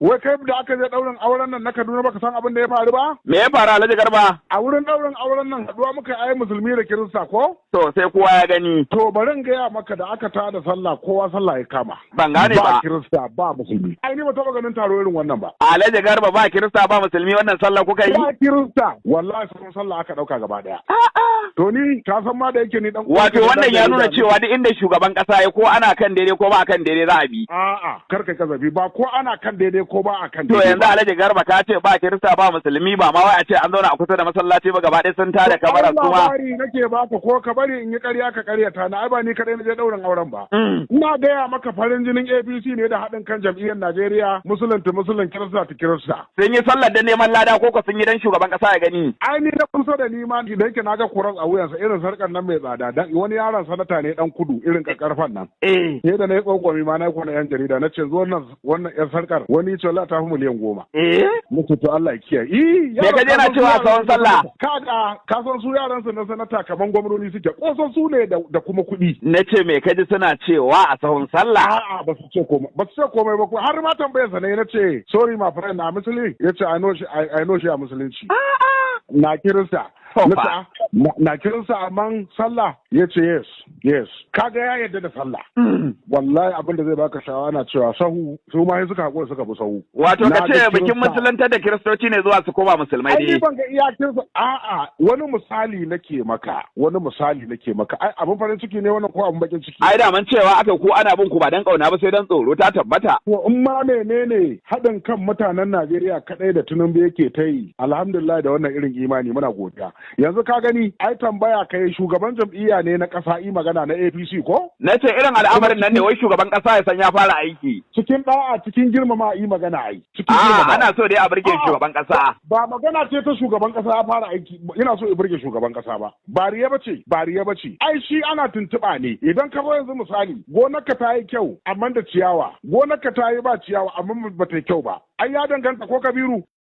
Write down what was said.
Wai kai da aka je ɗaurin auren nan na Kaduna baka san abin da ya faru ba? Me ya faru Alhaji Garba? A wurin ɗaurin auren nan haɗuwa muka yi musulmi da Kirista ko? To sai kowa ya gani. To bari in gaya maka da aka tada sallah kowa sallah ya kama. Ban gane ba. Ba Kirista ba musulmi. Ai ni ba taɓa ganin taro irin wannan ba. Alhaji Garba ba Kirista ba musulmi wannan sallah kuka yi? Ba Kirista. Wallahi sauran sallah aka ɗauka gaba ɗaya. To ni ka san ma da yake ni dan wato wannan ya nuna cewa duk inda shugaban kasa ya ko ana kan daidai ko ba a kan daidai za a bi. A'a kar kai kazabi ba ko ana kan daidai ko ba a kan To daidai. yanzu Alhaji Garba ka ce ba Kirista ba musulmi ba ma wai a ce an zauna a kusa da masallaci ba gaba ɗaya sun tada kabarar kuma. Labari nake baka ko ka bari in yi ƙarya ka ƙaryata na ai ba ni kadai na je ɗaurin auren ba. Ina gaya maka farin jinin APC ne da haɗin kan jam'iyyar Najeriya musulun Kirista ta Kirista. Sun yi sallar da neman lada ko ko sun yi dan shugaban kasa ya gani. Ai ni na kusa da ni ma da yake naga kuras a wuyansa irin sarkar nan mai tsada dan wani yaron sanata ne dan kudu irin karfan nan. Sai da na yi kokomi ma na yi kwana yan jarida na ce zo wannan yan sarkar wani ce Allah ta fi miliyan 10. Mutu to Allah ya kiyaye. Me ka je na cewa a tsawon sallah? Kaga ka san su yaran su na sanata kaman gwamnati suke kosan su ne da kuma kuɗi. Na ce me ka ji suna cewa a tsawon sallah? A'a ba su ce komai ba ko har ma tambayar sa ne na ce sorry my friend na musulmi yace I know shi a musulunci. Na Kirista. Na Kirista amman sallah ya ce yes kaga ya yarda da sallah. Wallahi abin da zai baka sha'awa na cewa sahu su ma suka hakura suka bi sahu. Wato ka ce bikin musulunta da Kiristoci ne zuwa su koma musulmai ne. Ai ban ga iya Kirista a'a wani misali nake maka ai abin farin ciki ne wannan ko abin bakin ciki. Ai da man cewa aka ku ana bin ku ba dan kauna ba sai dan tsoro ta tabbata. To in ma menene haɗin kan mutanen Najeriya kadai da Tinubu yake ta yi alhamdulillah da wannan irin imani muna godiya. Yanzu ka gani ai tambaya kai shugaban jam'iyya ne na ƙasa yi magana na APC ko? Na ce irin al'amarin nan ne wai shugaban ƙasa ya san ya fara aiki. Cikin da'a cikin girmama yi magana ai. Ana so dai a burge shugaban ƙasa. Ba magana ce ta shugaban ƙasa ya fara aiki ina so ya burge shugaban ƙasa ba. Bariya bace. Ai shi ana tuntuɓa ne idan ka zo yanzu misali gonarka ta yi kyau amma da ciyawa gonarka ta yi ba ciyawa amma ba ta yi kyau ba. Ai ya danganta ko Kabiru